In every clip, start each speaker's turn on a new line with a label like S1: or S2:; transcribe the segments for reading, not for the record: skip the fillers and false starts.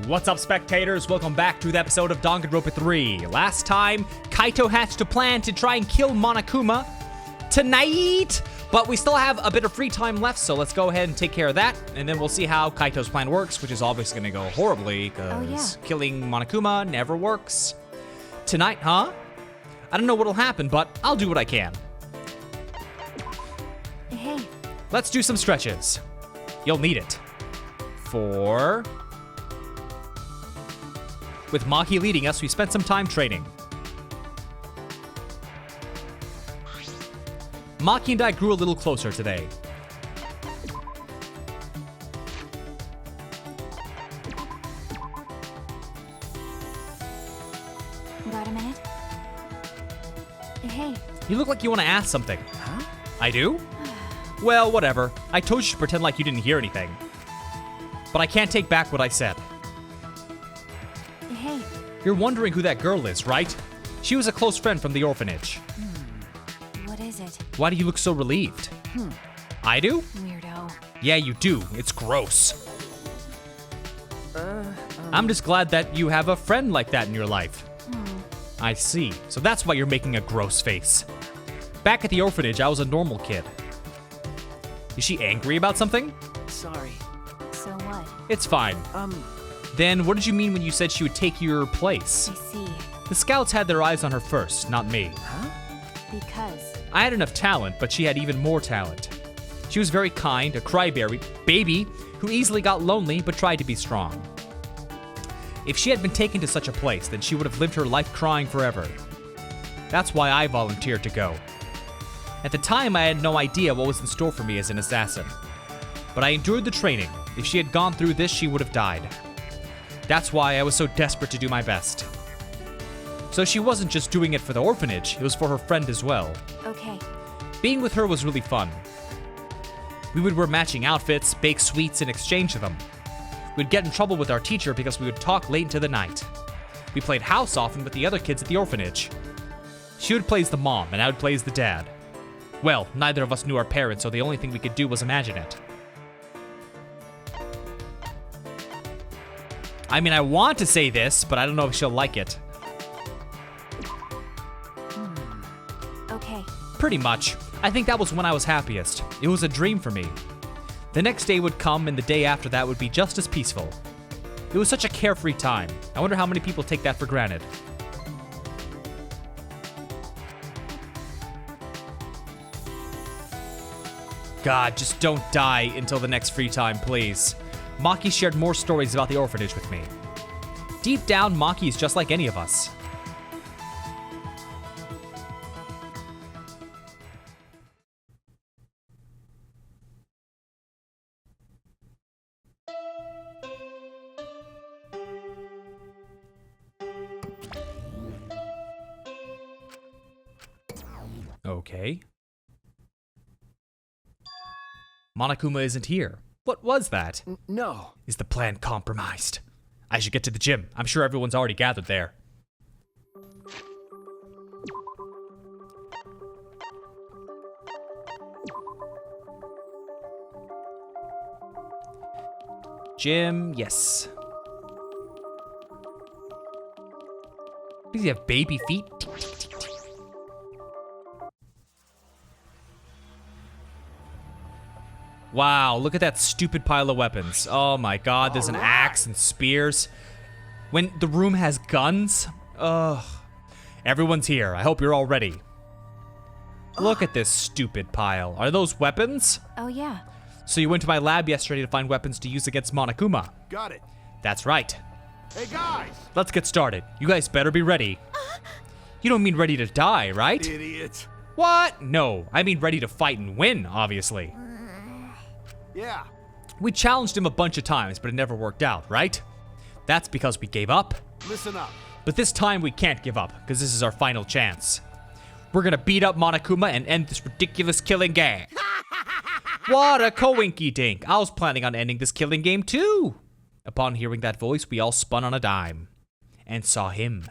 S1: What's up, spectators? Welcome back to the episode of Danganronpa 3. Last time, Kaito hatched a plan to try and kill Monokuma tonight, but we still have a bit of free time left, so let's go ahead and take care of that, and then we'll see how Kaito's plan works, which is obviously going to go horribly, because killing Monokuma never works. Tonight, huh? I don't know what'll happen, but I'll do what I can.
S2: Hey.
S1: Let's do some stretches. You'll need it. With Maki leading us, we spent some time training. Maki and I grew a little closer today.
S2: Got a minute? Hey.
S1: You look like you want to ask something.
S2: Huh?
S1: I do? Well, whatever. I told you to pretend like you didn't hear anything. But I can't take back what I said.
S2: Hey.
S1: You're wondering who that girl is, right? She was a close friend from the orphanage.
S2: What is it?
S1: Why do you look so relieved? I do?
S2: Weirdo.
S1: Yeah, you do. It's gross. I'm just glad that you have a friend like that in your life. I see. So that's why you're making a gross face. Back at the orphanage, I was a normal kid. Is she angry about something?
S3: Sorry.
S2: So what?
S1: It's fine. Then what did you mean when you said she would take your place?
S2: I see.
S1: The scouts had their eyes on her first, not me.
S3: Huh?
S2: Because.
S1: I had enough talent, but she had even more talent. She was very kind, a cryberry baby who easily got lonely but tried to be strong. If she had been taken to such a place, then she would have lived her life crying forever. That's why I volunteered to go. At the time, I had no idea what was in store for me as an assassin. But I endured the training. If she had gone through this, she would have died. That's why I was so desperate to do my best. So she wasn't just doing it for the orphanage, it was for her friend as well.
S2: Okay.
S1: Being with her was really fun. We would wear matching outfits, bake sweets, and exchange them. We'd get in trouble with our teacher because we would talk late into the night. We played house often with the other kids at the orphanage. She would play as the mom, and I would play as the dad. Well, neither of us knew our parents, so the only thing we could do was imagine it. I mean, I want to say this, but I don't know if she'll like it.
S2: Okay.
S1: Pretty much. I think that was when I was happiest. It was a dream for me. The next day would come, and the day after that would be just as peaceful. It was such a carefree time. I wonder how many people take that for granted. God, just don't die until the next free time, please. Maki shared more stories about the orphanage with me. Deep down, Maki is just like any of us. Okay. Monokuma isn't here. What was that?
S3: No.
S1: Is the plan compromised? I should get to the gym. I'm sure everyone's already gathered there. Gym, yes. Does he have baby feet? Wow, look at that stupid pile of weapons. Oh my god, there's an axe and spears. When the room has guns? Ugh. Everyone's here. I hope you're all ready. Look at this stupid pile. Are those weapons?
S2: Oh, yeah.
S1: So you went to my lab yesterday to find weapons to use against Monokuma.
S4: Got it.
S1: That's right.
S4: Hey guys!
S1: Let's get started. You guys better be ready. You don't mean ready to die, right?
S4: Idiot.
S1: What? No, I mean ready to fight and win, obviously.
S4: Yeah.
S1: We challenged him a bunch of times, but it never worked out, right? That's because we gave up.
S4: Listen up.
S1: But this time we can't give up, because this is our final chance. We're gonna beat up Monokuma and end this ridiculous killing game. What a coinky-dink. I was planning on ending this killing game too. Upon hearing that voice, we all spun on a dime and saw him.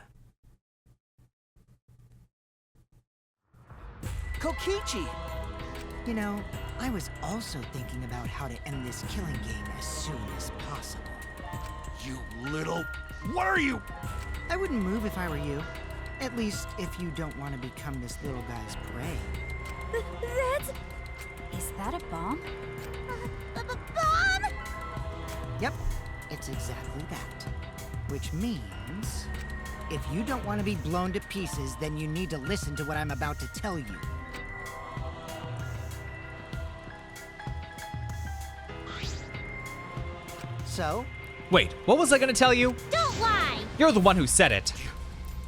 S3: Kokichi! You know, I was also thinking about how to end this killing game as soon as possible.
S4: You little... What are you?
S3: I wouldn't move if I were you. At least if you don't want to become this little guy's prey.
S2: That's... Is that a bomb? A bomb?
S3: Yep, it's exactly that. Which means, if you don't want to be blown to pieces, then you need to listen to what I'm about to tell you. So,
S1: Wait, what was I gonna tell you?
S2: Don't lie!
S1: You're the one who said it.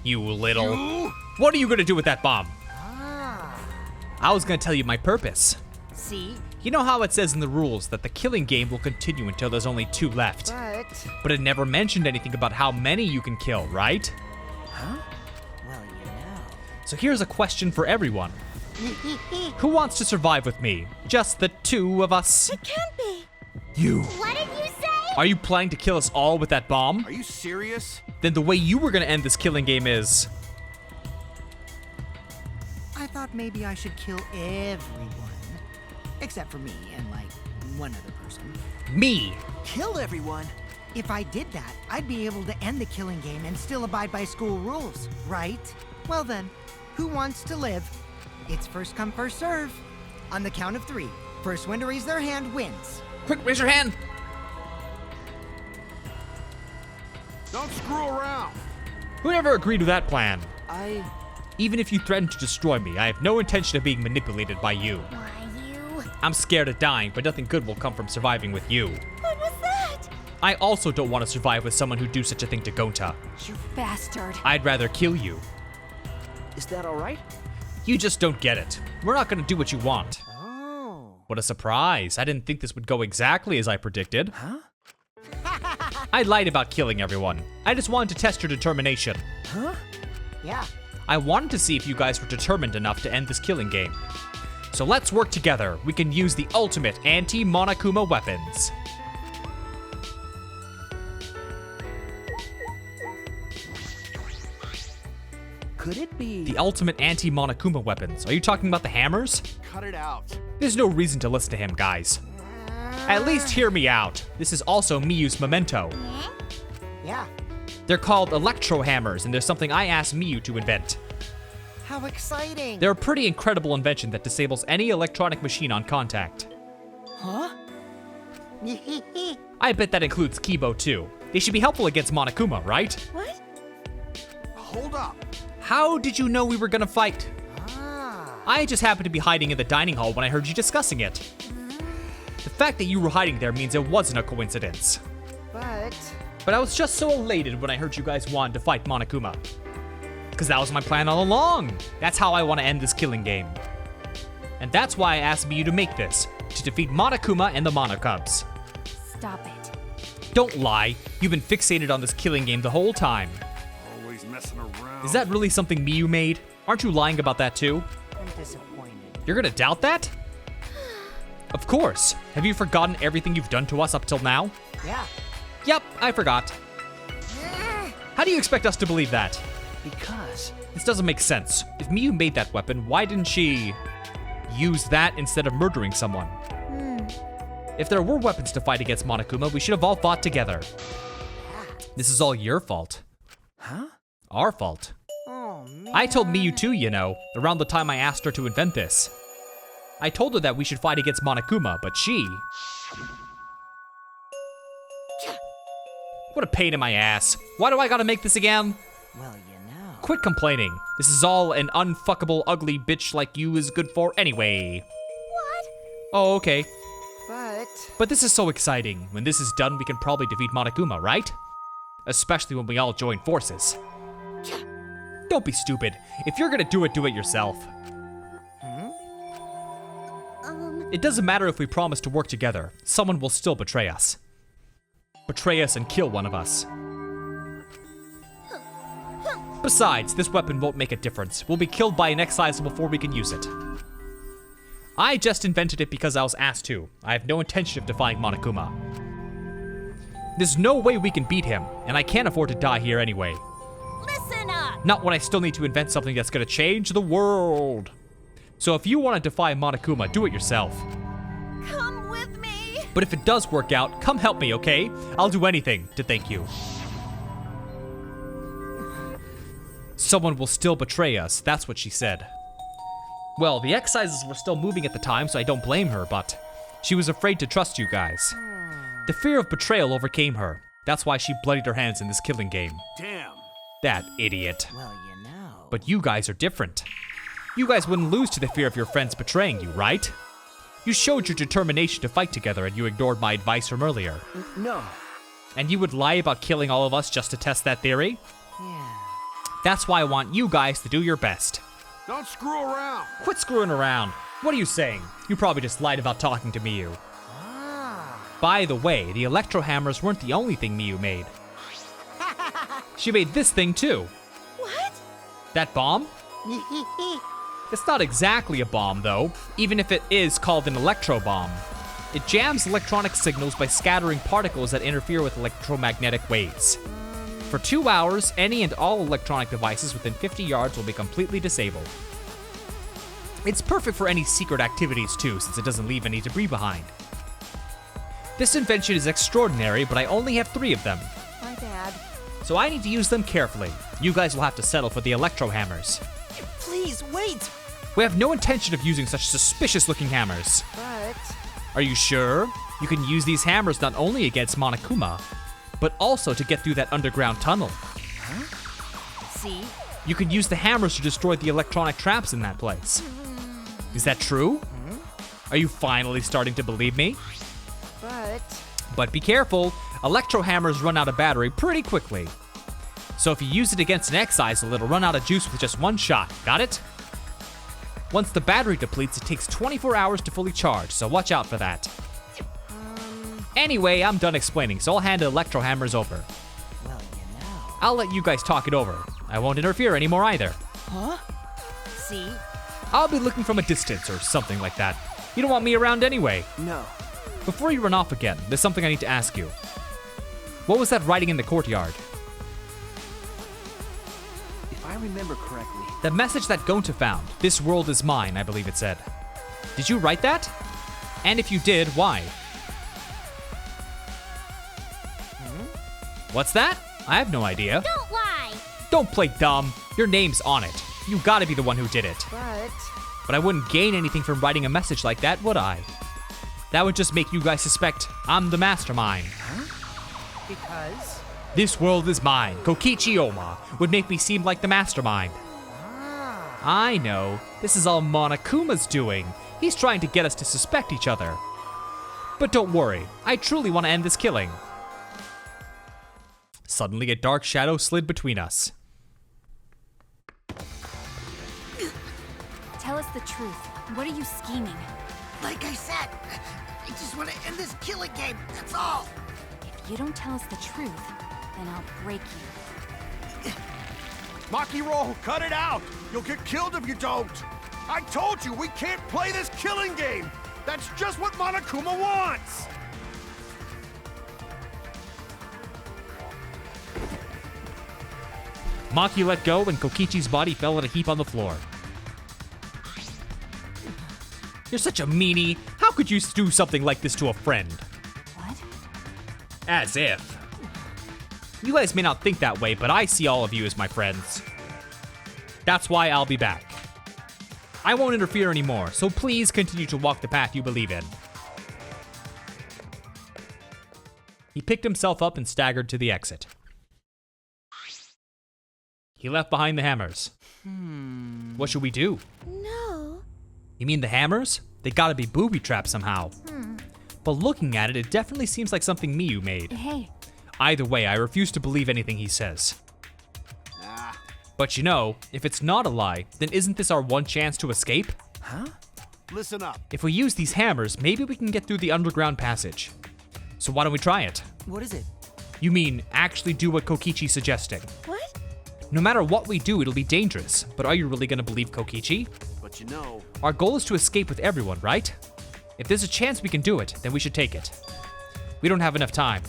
S1: You little... What are you gonna do with that bomb? I was gonna tell you my purpose.
S3: see,
S1: You know how it says in the rules that the killing game will continue until there's only 2 left? But it never mentioned anything about how many you can kill, right?
S3: Huh? Well, you know.
S1: So here's a question for everyone. Who wants to survive with me? Just the 2 of us?
S2: It can't be!
S1: You.
S2: What did you say?
S1: Are you planning to kill us all with that bomb?
S4: Are you serious?
S1: Then the way you were gonna end this killing game is...
S3: I thought maybe I should kill everyone. Except for me and, like, one other person.
S1: me.
S3: Kill everyone? If I did that, I'd be able to end the killing game and still abide by school rules, right? Well then, who wants to live? It's first come, first serve. On the count of 3, first one to raise their hand wins.
S1: Quick, raise your hand.
S4: Don't screw around.
S1: Whoever agreed to that plan?
S3: I...
S1: Even if you threaten to destroy me, I have no intention of being manipulated by you.
S2: Why, you...
S1: I'm scared of dying, but nothing good will come from surviving with you.
S2: What was that?
S1: I also don't want to survive with someone who'd do such a thing to Gonta.
S2: You bastard.
S1: I'd rather kill you.
S3: Is that alright?
S1: You just don't get it. We're not gonna do what you want.
S3: Oh.
S1: What a surprise. I didn't think this would go exactly as I predicted.
S3: Huh?
S1: I lied about killing everyone. I just wanted to test your determination.
S3: Huh? Yeah.
S1: I wanted to see if you guys were determined enough to end this killing game. So let's work together. We can use the ultimate anti-Monokuma weapons.
S3: Could it be...
S1: The ultimate anti-Monokuma weapons. Are you talking about the hammers?
S4: Cut it out.
S1: There's no reason to listen to him, guys. At least hear me out. This is also Miyu's memento.
S3: Yeah.
S1: They're called electro hammers, and they're something I asked Miyu to invent.
S3: How exciting.
S1: They're a pretty incredible invention that disables any electronic machine on contact.
S3: Huh?
S1: I bet that includes Kibo too. They should be helpful against Monokuma, right?
S2: What?
S4: Hold up.
S1: How did you know we were gonna fight?
S3: Ah.
S1: I just happened to be hiding in the dining hall when I heard you discussing it. The fact that you were hiding there means it wasn't a coincidence.
S3: But
S1: I was just so elated when I heard you guys wanted to fight Monokuma. Because that was my plan all along. That's how I want to end this killing game. And that's why I asked Miyu to make this, to defeat Monokuma and the Monocubs.
S2: Stop it.
S1: Don't lie, you've been fixated on this killing game the whole time.
S4: Always messing around.
S1: Is that really something Miyu made? Aren't you lying about that too?
S3: I'm disappointed.
S1: You're gonna doubt that? Of course. Have you forgotten everything you've done to us up till now?
S3: Yeah.
S1: Yep, I forgot. How do you expect us to believe that?
S3: Because...
S1: This doesn't make sense. If Miyu made that weapon, why didn't she use that instead of murdering someone? If there were weapons to fight against Monokuma, we should have all fought together. This is all your fault.
S3: Huh?
S1: Our fault.
S3: Oh, man.
S1: I told Miyu too, you know, around the time I asked her to invent this. I told her that we should fight against Monokuma, but she... What a pain in my ass. Why do I gotta make this again?
S3: Well, you know.
S1: Quit complaining. This is all an unfuckable, ugly bitch like you is good for anyway.
S2: What?
S1: Oh, okay.
S3: But
S1: This is so exciting. When this is done, we can probably defeat Monokuma, right? Especially when we all join forces. Don't be stupid. If you're gonna do it yourself. It doesn't matter if we promise to work together. Someone will still betray us. Betray us and kill one of us. Besides, this weapon won't make a difference. We'll be killed by an excisal before we can use it. I just invented it because I was asked to. I have no intention of defying Monokuma. There's no way we can beat him, and I can't afford to die here anyway.
S2: Listen up!
S1: Not when I still need to invent something that's gonna change the world. So if you want to defy Monokuma, do it yourself.
S2: Come with me!
S1: But if it does work out, come help me, okay? I'll do anything to thank you. Someone will still betray us, that's what she said. Well, the excises were still moving at the time, so I don't blame her, but she was afraid to trust you guys. The fear of betrayal overcame her. That's why she bloodied her hands in this killing game.
S4: Damn.
S1: That idiot.
S3: Well, you know.
S1: But you guys are different. You guys wouldn't lose to the fear of your friends betraying you, right? You showed your determination to fight together and you ignored my advice from earlier.
S3: No.
S1: And you would lie about killing all of us just to test that theory?
S3: Yeah.
S1: That's why I want you guys to do your best.
S4: Don't screw around.
S1: Quit screwing around. What are you saying? You probably just lied about talking to Miyu. By the way, the electro hammers weren't the only thing Miyu made. She made this thing too.
S2: What?
S1: That bomb? It's not exactly a bomb though, even if it is called an electro bomb. It jams electronic signals by scattering particles that interfere with electromagnetic waves. For 2 hours, any and all electronic devices within 50 yards will be completely disabled. It's perfect for any secret activities too, since it doesn't leave any debris behind. This invention is extraordinary, but I only have 3 of them.
S2: My bad.
S1: So I need to use them carefully. You guys will have to settle for the electro hammers.
S3: Please, wait!
S1: We have no intention of using such suspicious looking hammers.
S2: But
S1: Are you sure? You can use these hammers not only against Monokuma, but also to get through that underground tunnel.
S2: see?
S1: You can use the hammers to destroy the electronic traps in that place. Is that true? Are you finally starting to believe me? But be careful, electro hammers run out of battery pretty quickly. So if you use it against an excisal, it'll run out of juice with just 1 shot, got it? Once the battery depletes, it takes 24 hours to fully charge, so watch out for that. Anyway, I'm done explaining, so I'll hand the electro hammers over.
S3: Well, you know.
S1: I'll let you guys talk it over. I won't interfere anymore either.
S2: See?
S1: I'll be looking from a distance or something like that. You don't want me around anyway.
S3: No.
S1: Before you run off again, there's something I need to ask you. What was that writing in the courtyard?
S5: If I remember correctly,
S1: The message that Gonta found. This world is mine, I believe it said. Did you write that? And if you did, why? What's that? I have no idea.
S2: Don't lie!
S1: Don't play dumb. Your name's on it. You gotta be the one who did it. But I wouldn't gain anything from writing a message like that, would I? That would just make you guys suspect I'm the mastermind.
S3: Because?
S1: This world is mine. Kokichi Oma would make me seem like the mastermind. I know. This is all Monokuma's doing. He's trying to get us to suspect each other. But don't worry. I truly want to end this killing. Suddenly, a dark shadow slid between us.
S2: Tell us the truth. What are you scheming?
S3: Like I said, I just want to end this killing game, that's all!
S2: If you don't tell us the truth, then I'll break you.
S4: Maki roll, cut it out! You'll get killed if you don't! I told you we can't play this killing game! That's just what Monokuma wants!
S1: Maki let go and Kokichi's body fell in a heap on the floor. You're such a meanie. How could you do something like this to a friend?
S2: What?
S1: As if. You guys may not think that way, but I see all of you as my friends. That's why I'll be back. I won't interfere anymore, so please continue to walk the path you believe in. He picked himself up and staggered to the exit. He left behind the hammers. What should we do?
S2: No.
S1: You mean the hammers? They gotta be booby trapped somehow. But looking at it, it definitely seems like something Miyu made.
S2: Hey.
S1: Either way, I refuse to believe anything he says.
S4: Ah,
S1: But you know, if it's not a lie, then isn't this our one chance to escape?
S4: listen up.
S1: If we use these hammers, maybe we can get through the underground passage. So why don't we try it?
S3: What is it?
S1: You mean, actually do what Kokichi's suggesting.
S2: What?
S1: No matter what we do, it'll be dangerous. But are you really gonna believe Kokichi?
S4: But you know,
S1: Our goal is to escape with everyone, right? If there's a chance we can do it, then we should take it. We don't have enough time.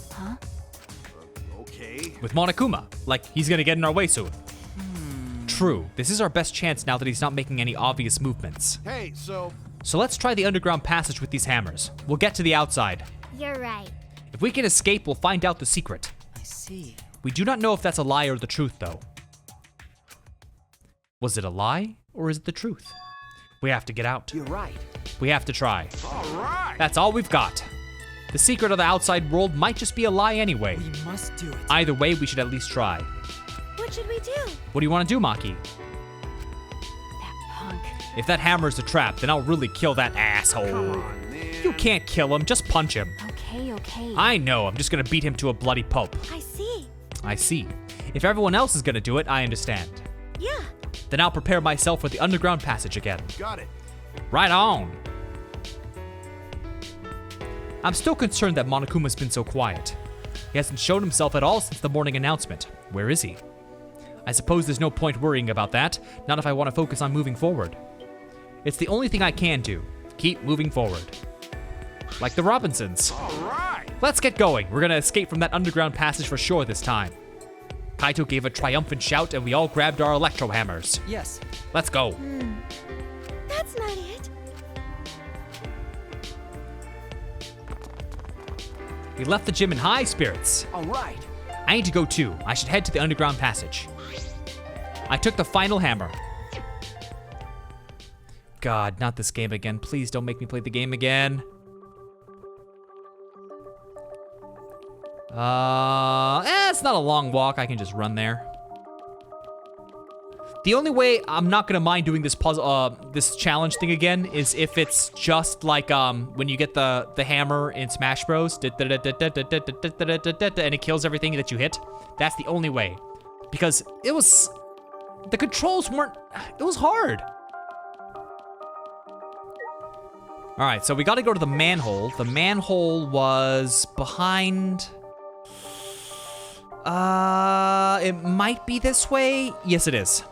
S4: okay.
S1: With Monokuma, like he's gonna get in our way soon. True, this is our best chance now that he's not making any obvious movements.
S4: Hey, so
S1: So let's try the underground passage with these hammers. We'll get to the outside.
S6: You're right.
S1: If we can escape, we'll find out the secret.
S5: I see.
S1: We do not know if that's a lie or the truth, though. Was it a lie, or is it the truth? We have to get out.
S5: You're right.
S1: We have to try.
S4: All right.
S1: That's all we've got. The secret of the outside world might just be a lie anyway.
S5: We must do it.
S1: Either way, we should at least try.
S6: What should we do?
S1: What do you want to do, Maki?
S2: That punk.
S1: If that hammer's a trap, then I'll really kill that asshole.
S4: Come on, man.
S1: You can't kill him, just punch him.
S2: Okay.
S1: I know, I'm just gonna beat him to a bloody pulp.
S6: I see.
S1: I see. If everyone else is gonna do it, I understand.
S6: Yeah.
S1: Then I'll prepare myself for the underground passage again.
S4: Got it.
S1: Right on. I'm still concerned that Monokuma's been so quiet. He hasn't shown himself at all since the morning announcement. Where is he? I suppose there's no point worrying about that, not if I want to focus on moving forward. It's the only thing I can do. Keep moving forward. Like the Robinsons.
S4: All right.
S1: Let's get going. We're gonna escape from that underground passage for sure this time. Kaito gave a triumphant shout and we all grabbed our electro hammers.
S5: Yes.
S1: Let's go.
S6: That's not it.
S1: We left the gym in high spirits.
S5: All right.
S1: I need to go too. I should head to the underground passage. I took the final hammer. God, not this game again. Please don't make me play the game again. It's not a long walk. I can just run there. The only way I'm not gonna mind doing this puzzle, this challenge thing again is if it's just like when you get the hammer in Smash Bros. And it kills everything that you hit. That's the only way, because the controls weren't. It was hard. All right, so we got to go to the manhole. The manhole was behind. It might be this way. Yes, it is.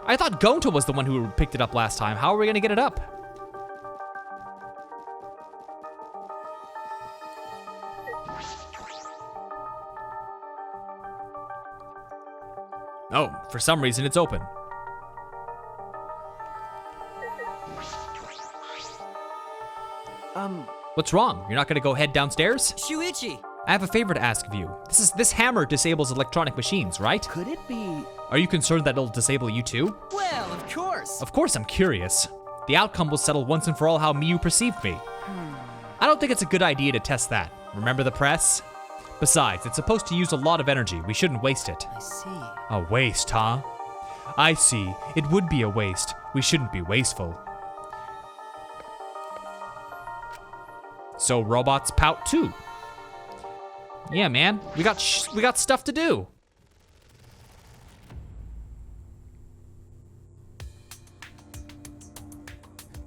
S1: I thought Gonta was the one who picked it up last time. How are we gonna get it up? Oh, for some reason it's open. What's wrong? You're not gonna go head downstairs?
S5: Shuichi!
S1: I have a favor to ask of you. This hammer disables electronic machines, right?
S5: Could it be?
S1: Are you concerned that it'll disable you too?
S5: Well, of course.
S1: Of course I'm curious. The outcome will settle once and for all how Miyu perceived me. I don't think it's a good idea to test that. Remember the press? Besides, it's supposed to use a lot of energy. We shouldn't waste it.
S5: I see.
S1: A waste, huh? I see. It would be a waste. We shouldn't be wasteful. So robots pout too. Yeah, man. We got stuff to do.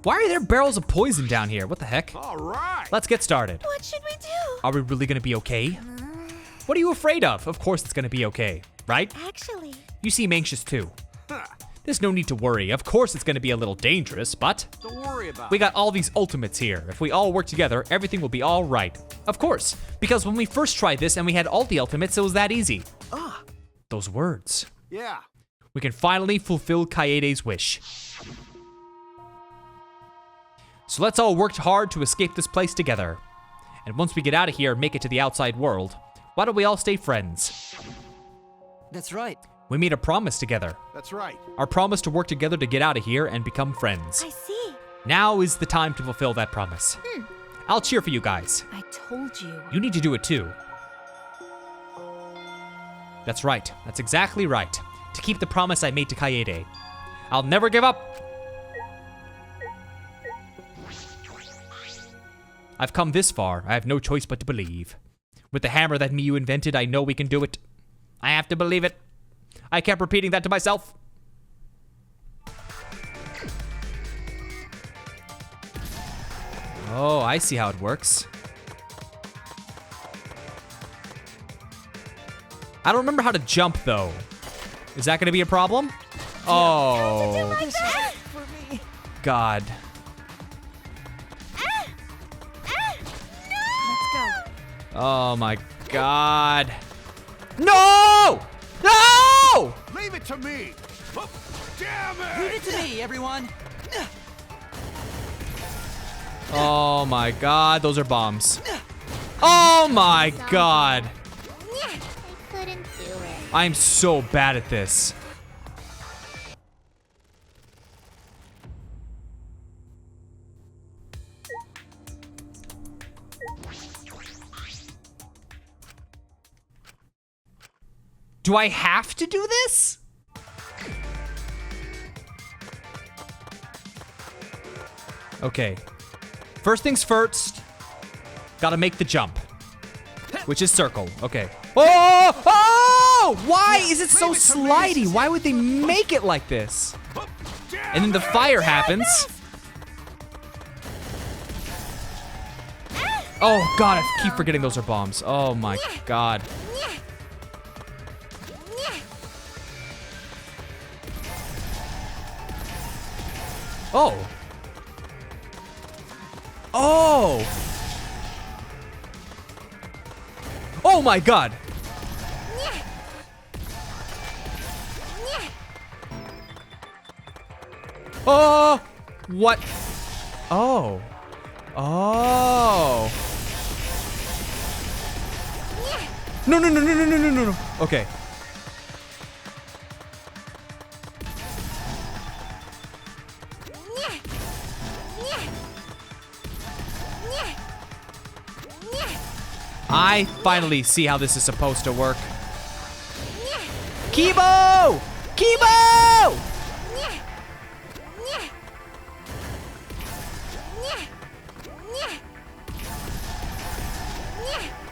S1: Why are there barrels of poison down here? What the heck?
S4: All right.
S1: Let's get started.
S6: What should we do?
S1: Are we really gonna be okay? What are you afraid of? Of course it's gonna be okay, right?
S6: Actually,
S1: You seem anxious too.
S4: Huh.
S1: There's no need to worry. Of course it's gonna be a little dangerous, but
S4: Don't worry about
S1: we
S4: it.
S1: got all these ultimates here. If we all work together, everything will be all right. Of course, because when we first tried this and we had all the ultimates, it was that easy.
S5: Ah,
S1: Those words.
S4: Yeah.
S1: We can finally fulfill Kaede's wish. So let's all work hard to escape this place together. And once we get out of here and make it to the outside world, why don't we all stay friends?
S5: that's right.
S1: We made a promise together.
S4: That's right.
S1: Our promise to work together to get out of here and become friends.
S6: I see.
S1: Now is the time to fulfill that promise. I'll cheer for you guys.
S2: I told you.
S1: You need to do it too. That's right. That's exactly right. To keep the promise I made to Kaede. I'll never give up. I've come this far. I have no choice but to believe. With the hammer that Miyu invented, I know we can do it. I have to believe it. I kept repeating that to myself. Oh, I see how it works. I don't remember how to jump, though. Is that gonna be a problem? Oh,
S5: This is for me.
S1: God.
S2: Let's go.
S1: Oh my God. No! No!
S4: Leave it to me. Oh, damn
S5: Leave
S4: it.
S5: it to me, everyone.
S1: Oh my god, those are bombs. Oh my god.
S6: I couldn't do it.
S1: I'm so bad at this. Do I have to do this? Okay. First things first. Gotta make the jump. Which is circle. Okay. Oh! Oh! Why is it so slidey? Why would they make it like this? And then the fire happens. Oh god, I keep forgetting those are bombs. Oh my god. Oh. Oh. Oh my god. Oh. What? Oh. Oh. No, no, no, no, no, no, no, no. Okay. I finally see how this is supposed to work. Kibo! Kibo!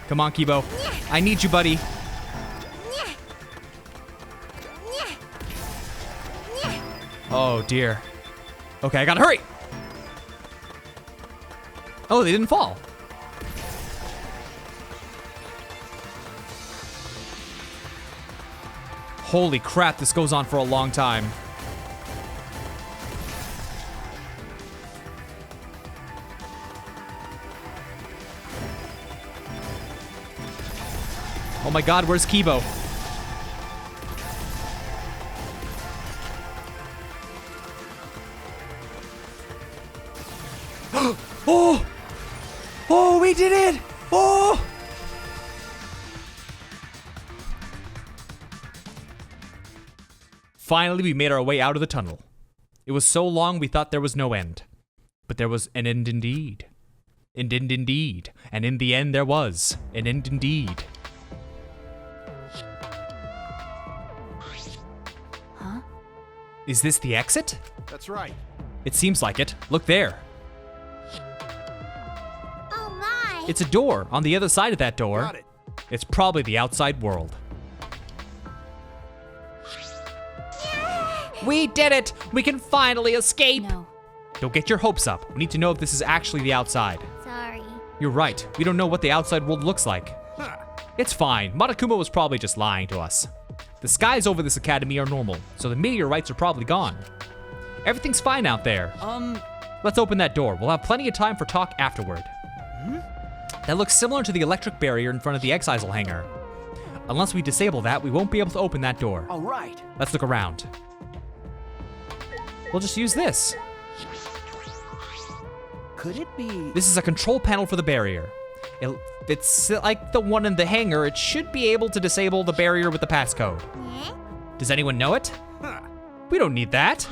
S1: Come on, Kibo. I need you, buddy. Oh, dear. Okay, I gotta hurry. Oh, they didn't fall. Holy crap, this goes on for a long time. Oh my god, where's Kibo? Oh! Oh, we did it! Oh! Finally, we made our way out of the tunnel. It was so long we thought there was no end. But there was an end indeed. An end indeed. And in the end there was an end indeed.
S2: Huh?
S1: Is this the exit?
S4: That's right.
S1: It seems like it. Look there.
S6: Oh my!
S1: It's a door. On the other side of that door,
S4: Got it.
S1: it's probably the outside world. We did it! We can finally escape!
S2: No.
S1: Don't get your hopes up. We need to know if this is actually the outside.
S6: Sorry.
S1: You're right. We don't know what the outside world looks like.
S4: Huh.
S1: It's fine. Monokuma was probably just lying to us. The skies over this academy are normal, so the meteorites are probably gone. Everything's fine out there. Let's open that door. We'll have plenty of time for talk afterward. That looks similar to the electric barrier in front of the exile hangar. Unless we disable that, we won't be able to open that door.
S5: All right.
S1: Let's look around. We'll just use this.
S5: Could it be?
S1: This is a control panel for the barrier. It's like the one in the hangar. It should be able to disable the barrier with the passcode. Does anyone know it?
S4: Huh.
S1: We don't need that.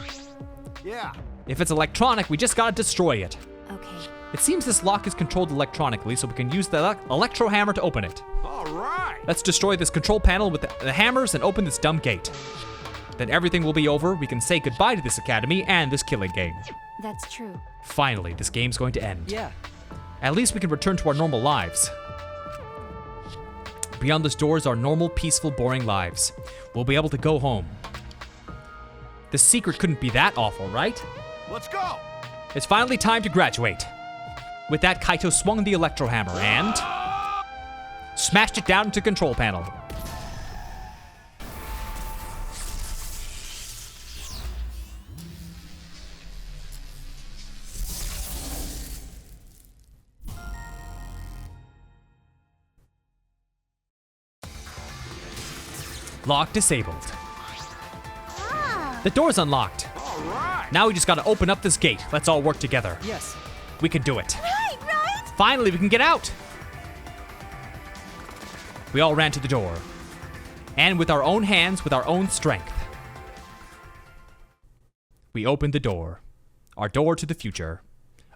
S4: Yeah.
S1: If it's electronic, we just gotta destroy it.
S2: Okay.
S1: It seems this lock is controlled electronically, so we can use the electro hammer to open it.
S4: All right.
S1: Let's destroy this control panel with the hammers and open this dumb gate. Then everything will be over. We can say goodbye to this academy and this killing game.
S2: That's true.
S1: Finally, this game's going to end.
S5: Yeah.
S1: At least we can return to our normal lives. Beyond this door is our normal, peaceful, boring lives. We'll be able to go home. The secret couldn't be that awful, right?
S4: Let's go.
S1: It's finally time to graduate. With that, Kaito swung the electro hammer and smashed it down into control panel. Lock disabled. The door's unlocked.
S4: All right.
S1: Now we just gotta open up this gate. Let's all work together.
S5: Yes.
S1: We can do it.
S6: Right?
S1: Finally, we can get out. We all ran to the door. And with our own hands, with our own strength, we opened the door. Our door to the future.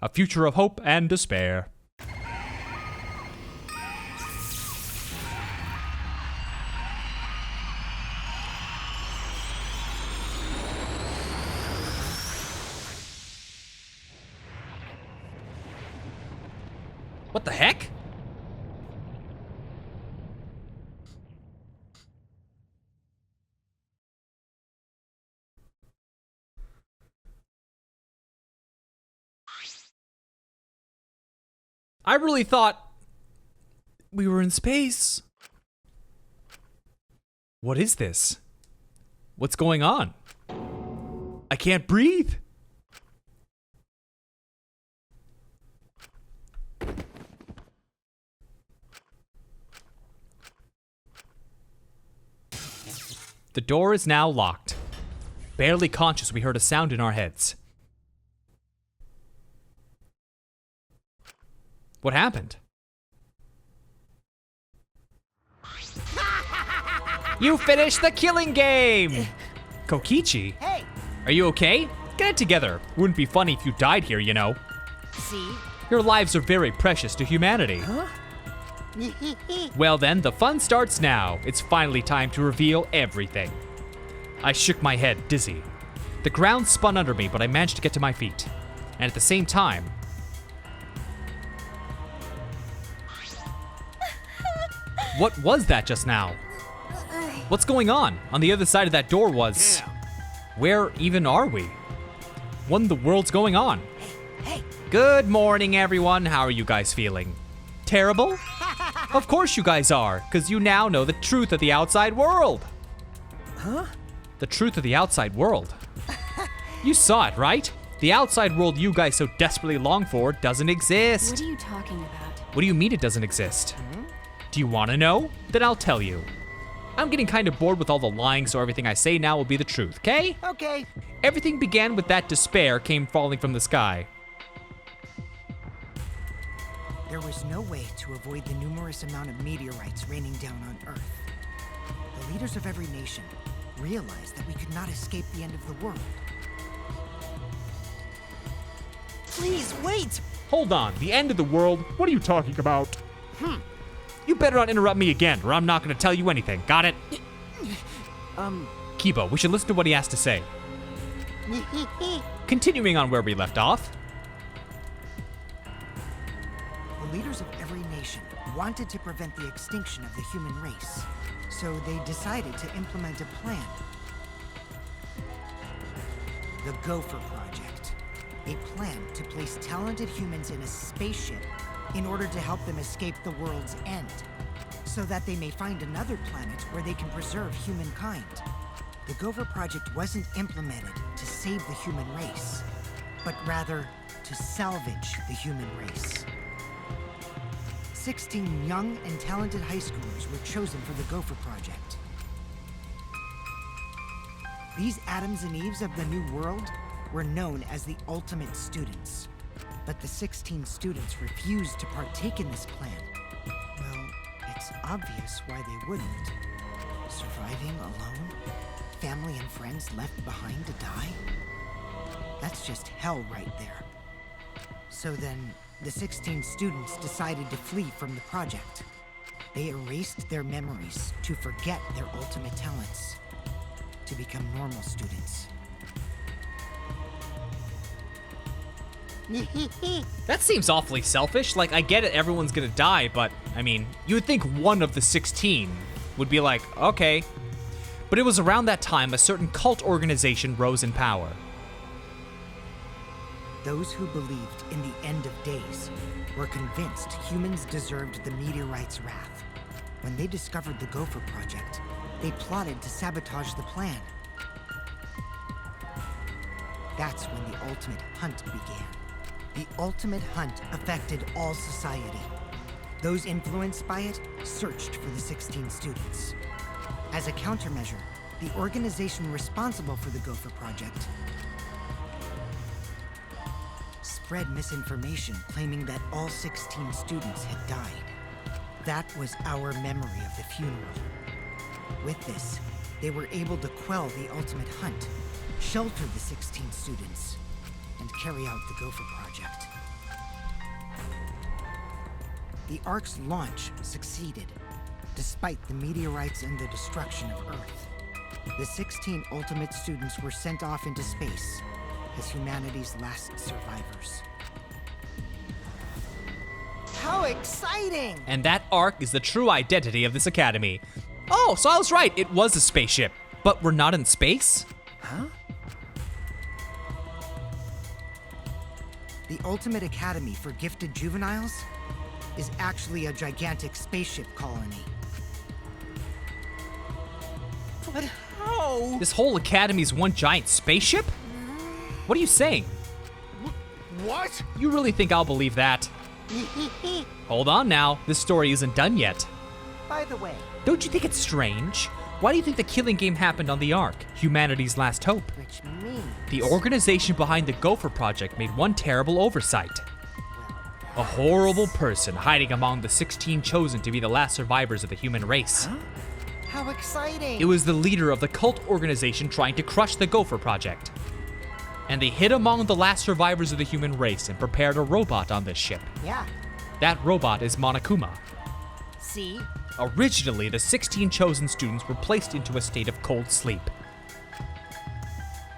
S1: A future of hope and despair. What the heck? I really thought we were in space. What is this? What's going on? I can't breathe. The door is now locked. Barely conscious, we heard a sound in our heads. What happened? You finished the killing game! Kokichi?
S3: Hey,
S1: Are you okay? Get it together. Wouldn't be funny if you died here, you know.
S3: see?
S1: Your lives are very precious to humanity. Well then, the fun starts now. It's finally time to reveal everything. I shook my head, dizzy. The ground spun under me, but I managed to get to my feet. And at the same time... What was that just now? What's going on? On the other side of that door was... Where even are we? What in the world's going on?
S3: Hey,
S1: Good morning, everyone. How are you guys feeling? Terrible? Of course you guys are, because you now know the truth of the outside world.
S5: Huh?
S1: The truth of the outside world. You saw it, right? The outside world you guys so desperately long for doesn't
S2: What
S1: exist.
S2: are you talking about?
S1: What do you mean it doesn't exist? Do you want to know? Then I'll tell you. I'm getting kind of bored with all the lying, so everything I say now will be the truth, okay?
S3: okay.
S1: Everything began with that despair came falling from the sky.
S3: There was no way to avoid the numerous amount of meteorites raining down on Earth. The leaders of every nation realized that we could not escape the end of the world.
S5: Please, wait!
S1: Hold on, the end of the world? What are you talking about? You better not interrupt me again, or I'm not gonna tell you anything. Got it? Kibo, we should listen to what he has to say. Continuing on where we left off.
S3: The leaders of every nation wanted to prevent the extinction of the human race, so they decided to implement a plan. The Gopher Project. A plan to place talented humans in a spaceship in order to help them escape the world's end, so that they may find another planet where they can preserve humankind. The Gopher Project wasn't implemented to save the human race, but rather to salvage the human race. 16 young and talented high schoolers were chosen for the Gopher Project. These Adams and Eves of the New World were known as the ultimate students. But the 16 students refused to partake in this plan. Well, it's obvious why they wouldn't. Surviving alone? Family and friends left behind to die? That's just hell right there. So then, the 16 students decided to flee from the project. They erased their memories to forget their ultimate talents, to become normal students.
S1: That seems awfully selfish. Like, I get it, everyone's gonna die, but, I mean, you would think one of the 16 would be like, okay. But it was around that time a certain cult organization rose in power.
S3: Those who believed in the end of days were convinced humans deserved the meteorite's wrath. When they discovered the Gopher Project, they plotted to sabotage the plan. That's when the ultimate hunt began. The ultimate hunt affected all society. Those influenced by it searched for the 16 students. As a countermeasure, the organization responsible for the Gopher Project, spread misinformation claiming that all 16 students had died. That was our memory of the funeral. With this, they were able to quell the ultimate hunt, shelter the 16 students, and carry out the Gopher Project. The Ark's launch succeeded, despite the meteorites and the destruction of Earth. The 16 ultimate students were sent off into space as humanity's last survivors.
S5: How exciting!
S1: And that Ark is the true identity of this academy. Oh, so I was right, it was a spaceship. But we're not in space?
S5: Huh?
S3: The Ultimate Academy for Gifted Juveniles is actually a gigantic spaceship colony.
S5: But how?
S1: This whole academy's one giant spaceship? What are you saying?
S4: What?
S1: You really think I'll believe that? Hold on now, this story isn't done yet.
S3: By the way,
S1: Don't you think it's strange? Why do you think the killing game happened on the Ark, humanity's last hope?
S3: which means...
S1: The organization behind the Gopher Project made one terrible oversight. A horrible person hiding among the 16 chosen to be the last survivors of the human race.
S3: How exciting!
S1: It was the leader of the cult organization trying to crush the Gopher Project. And they hid among the last survivors of the human race and prepared a robot on this ship.
S3: Yeah,
S1: That robot is Monokuma.
S3: see?
S1: Originally, the 16 chosen students were placed into a state of cold sleep,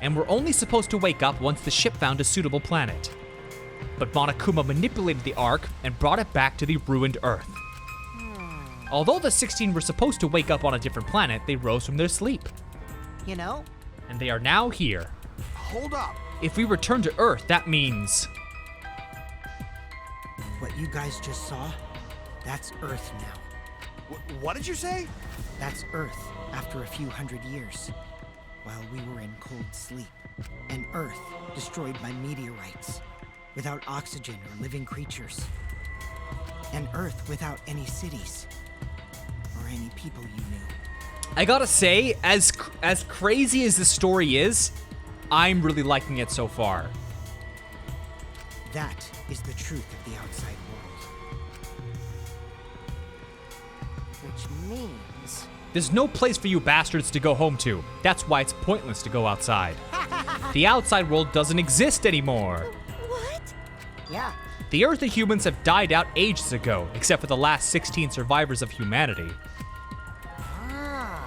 S1: and were only supposed to wake up once the ship found a suitable planet. But Monokuma manipulated the Ark and brought it back to the ruined Earth. Although the 16 were supposed to wake up on a different planet, they rose from their sleep,
S3: You know,
S1: and they are now here.
S4: Hold up.
S1: If we return to Earth, that means...
S3: what you guys just saw, that's Earth now.
S4: What did you say?
S3: That's Earth after a few hundred years, while we were in cold sleep. An Earth destroyed by meteorites, without oxygen or living creatures. An Earth without any cities, or any people you knew.
S1: I gotta say, as crazy as this story is, I'm really liking it so far.
S3: That is the truth of the outside world. Which means...
S1: There's no place for you bastards to go home to. That's why it's pointless to go outside. The outside world doesn't exist anymore.
S6: What?
S3: yeah,
S1: The Earth and humans have died out ages ago, except for the last 16 survivors of humanity.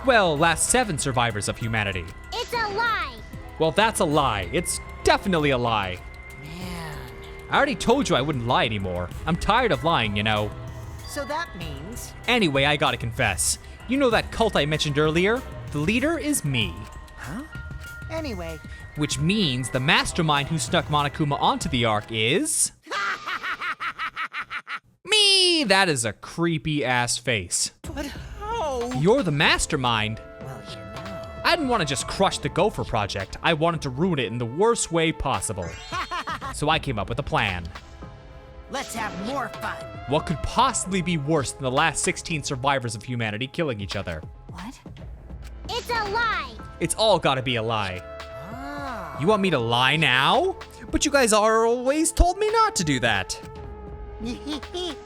S1: Well, last 7 survivors of humanity.
S6: It's a lie.
S1: Well, that's a lie. It's definitely a lie.
S3: man.
S1: I already told you I wouldn't lie anymore. I'm tired of lying, you know.
S3: So that means...
S1: Anyway, I gotta confess. You know that cult I mentioned earlier? The leader is me.
S3: Anyway,
S1: Which means the mastermind who snuck Monokuma onto the Ark is... me! That is a creepy ass face.
S5: But how?
S1: You're the mastermind.
S3: well, you know.
S1: I didn't want to just crush the Gopher Project. I wanted to ruin it in the worst way possible. So I came up with a plan.
S3: Let's have more fun.
S1: What could possibly be worse than the last 16 survivors of humanity killing each other?
S2: What?
S6: It's a lie.
S1: It's all gotta be a lie. You want me to lie now? But you guys always told me not to do that.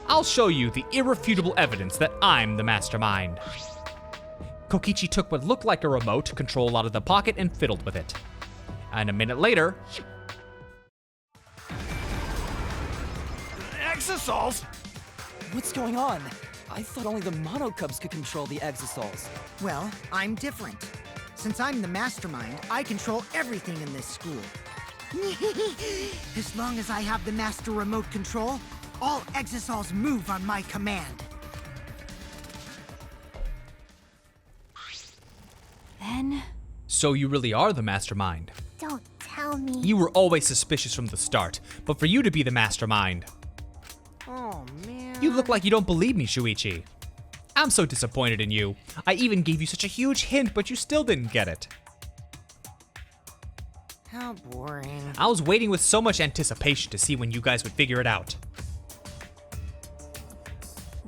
S1: I'll show you the irrefutable evidence that I'm the mastermind. Kokichi took what looked like a remote control out of the pocket and fiddled with it. And a minute later,
S4: Exosols?
S5: What's going on? I thought only the Monocubs could control the Exosols.
S3: Well, I'm different. Since I'm the mastermind, I control everything in this school. As long as I have the master remote control, all Exosols move on my command.
S2: Then...
S1: so you really are the mastermind.
S6: Don't tell me.
S1: You were always suspicious from the start, but for you to be the mastermind,
S3: Oh, man.
S1: you look like you don't believe me, Shuichi. I'm so disappointed in you. I even gave you such a huge hint, but you still didn't get it.
S3: How boring.
S1: I was waiting with so much anticipation to see when you guys would figure it out.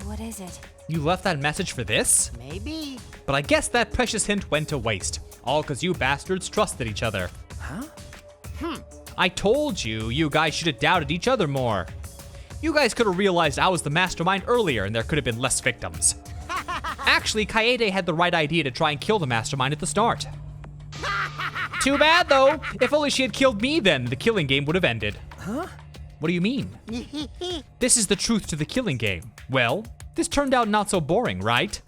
S2: what is it?
S1: You left that message for this?
S3: Maybe.
S1: But I guess that precious hint went to waste. All because you bastards trusted each other. I told you, you guys should have doubted each other more. You guys could have realized I was the mastermind earlier and there could have been less victims. Actually, Kaede had the right idea to try and kill the mastermind at the start. Too bad, though. If only she had killed me then, the killing game would have ended.
S5: Huh?
S1: What do you mean? This is the truth to the killing game. Well, this turned out not so boring, right?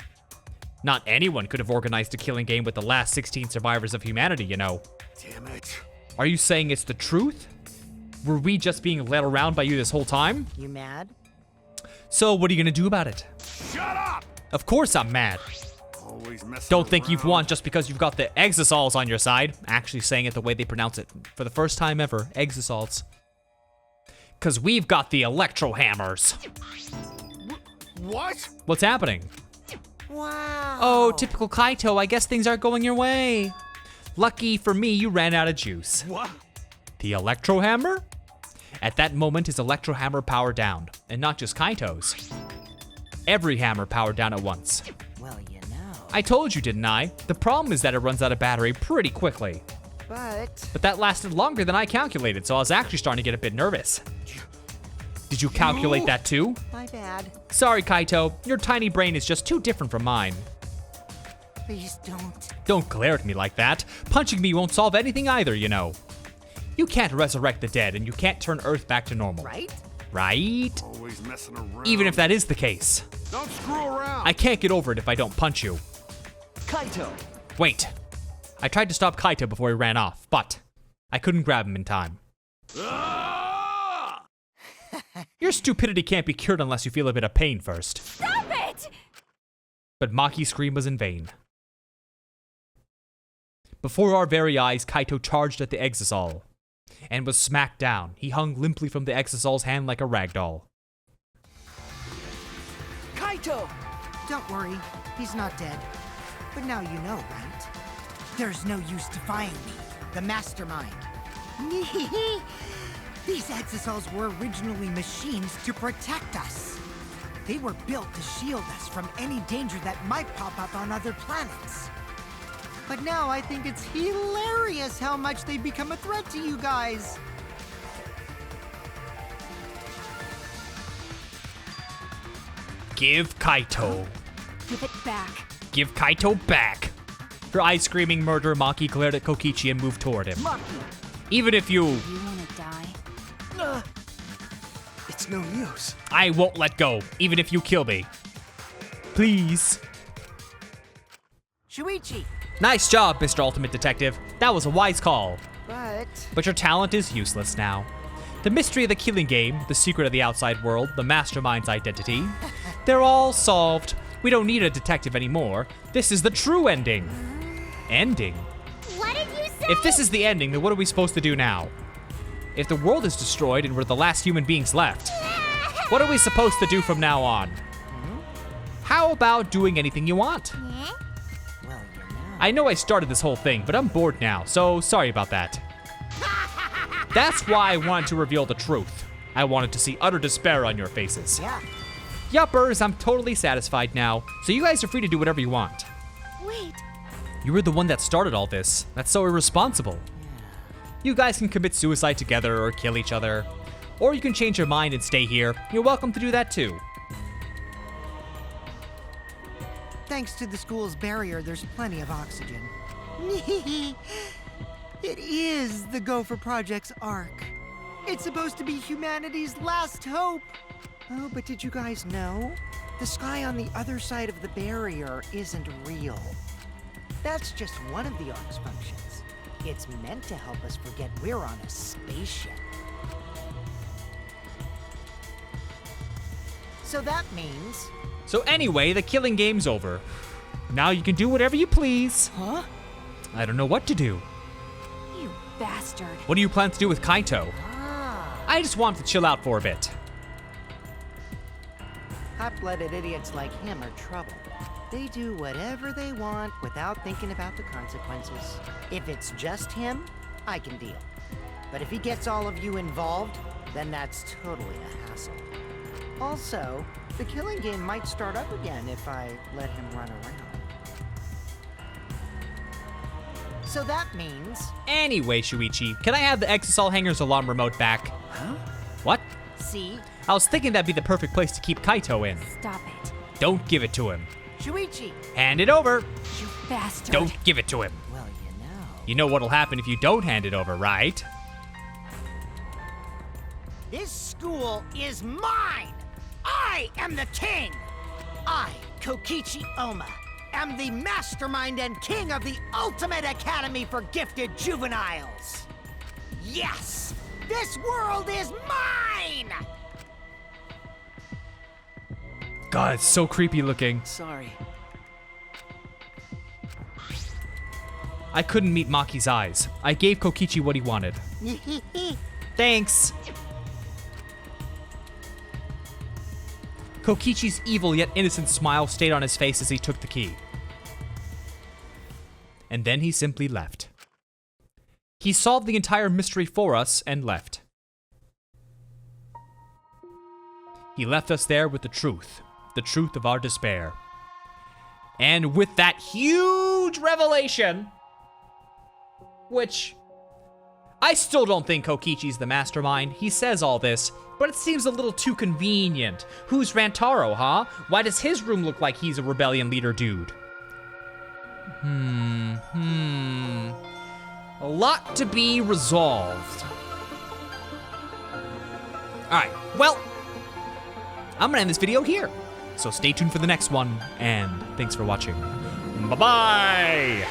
S1: Not anyone could have organized a killing game with the last 16 survivors of humanity, you know.
S4: Damn it.
S1: Are you saying it's the truth? Were we just being led around by you this whole time?
S3: You mad?
S1: So what are you gonna do about it?
S4: Shut up!
S1: Of course I'm mad.
S4: Always messing
S1: Don't think you've
S4: around.
S1: won just because you've got the exosols on your side. Actually saying it the way they pronounce it for the first time ever, exosols. Cause we've got the electro hammers.
S4: What?
S1: What's happening?
S3: Wow.
S1: Oh, typical Kaito, I guess things aren't going your way. Lucky for me, you ran out of juice.
S4: What?
S1: The electro hammer? At that moment, his electro hammer powered down, and not just Kaito's. Every hammer powered down at once.
S3: Well, you know.
S1: I told you, didn't I? The problem is that it runs out of battery pretty quickly.
S3: But
S1: But that lasted longer than I calculated, so I was actually starting to get a bit nervous. Did you calculate that too?
S3: my bad.
S1: Sorry, Kaito. Your tiny brain is just too different from mine.
S3: Please don't.
S1: Don't glare at me like that. Punching me won't solve anything either, you know. You can't resurrect the dead, and you can't turn Earth back to normal.
S3: Right?
S1: Right?
S4: Always messing around.
S1: Even if that is the case.
S4: Don't screw around.
S1: I can't get over it if I don't punch you.
S5: Kaito!
S1: Wait. I tried to stop Kaito before he ran off, but I couldn't grab him in time.
S4: Ah!
S1: Your stupidity can't be cured unless you feel a bit of pain first.
S2: Stop it!
S1: But Maki's scream was in vain. Before our very eyes, Kaito charged at the Exisol and was smacked down. He hung limply from the Exisol's hand like a ragdoll.
S5: Kaito!
S3: Don't worry. He's not dead. But now you know, right? There's no use defying me, the mastermind. These exosols were originally machines to protect us. They were built to shield us from any danger that might pop up on other planets. But now I think it's hilarious how much they've become a threat to you guys.
S1: Give Kaito.
S2: Give it back.
S1: Give Kaito back. Her eyes screaming murder, Maki glared at Kokichi and moved toward him.
S5: Maki!
S1: Even if you...
S2: You wanna die?
S5: It's no use.
S1: I won't let go, even if you kill me. Please.
S3: Shuichi,
S1: Nice job, Mr. Ultimate Detective. That was a wise call.
S3: but
S1: But your talent is useless now. The mystery of the killing game, the secret of the outside world, the mastermind's identity, they're all solved. We don't need a detective anymore. This is the true ending. Ending?
S6: What did you say?
S1: If this is the ending, then what are we supposed to do now? If the world is destroyed and we're the last human beings left, what are we supposed to do from now on? How about doing anything you want?
S6: Eh?
S3: well, you know.
S1: I know I started this whole thing, but I'm bored now, so sorry about that. That's why I wanted to reveal the truth. I wanted to see utter despair on your faces.
S3: Yeah.
S1: Yuppers, I'm totally satisfied now, so you guys are free to do whatever you want.
S6: Wait.
S1: You were the one that started all this. That's so irresponsible. You guys can commit suicide together or kill each other. Or you can change your mind and stay here. You're welcome to do that too.
S3: Thanks to the school's barrier, there's plenty of oxygen. It is the Gopher Project's arc. It's supposed to be humanity's last hope. Oh, but did you guys know? The sky on the other side of the barrier isn't real. That's just one of the arc's functions. It's meant to help us forget we're on a spaceship. So that means...
S1: So anyway, the killing game's over. Now you can do whatever you please.
S5: Huh?
S1: I don't know what to do.
S2: You bastard.
S1: What do you plan to do with Kaito? I just want him to chill out for a bit.
S3: Hot-blooded idiots like him are trouble. They do whatever they want without thinking about the consequences. If it's just him, I can deal. But if he gets all of you involved, then that's totally a hassle. Also, the killing game might start up again if I let him run around. So that means...
S1: Anyway, Shuichi, can I have the Exisal Hanger's alarm remote back?
S5: Huh?
S1: What?
S3: See?
S1: I was thinking that'd be the perfect place to keep Kaito in.
S2: Stop it.
S1: Don't give it to him.
S3: Shuichi!
S1: Hand it over.
S2: You bastard.
S1: Don't give it to him.
S3: Well, you know...
S1: You know what'll happen if you don't hand it over, right?
S3: This school is mine! I am the king! I, Kokichi Oma, am the mastermind and king of the ultimate academy for gifted juveniles! Yes! This world is mine!
S1: God, it's so creepy looking.
S5: Sorry.
S1: I couldn't meet Maki's eyes. I gave Kokichi what he wanted. Thanks. Kokichi's evil yet innocent smile stayed on his face as he took the key. And then he simply left. He solved the entire mystery for us and left. He left us there with the truth of our despair. And with that huge revelation, which I still don't think Kokichi's the mastermind. He says all this, but it seems a little too convenient. Who's Rantaro, huh? Why does his room look like he's a rebellion leader dude? A lot to be resolved. Alright, well, I'm gonna end this video here. So stay tuned for the next one, and thanks for watching. Bye-bye!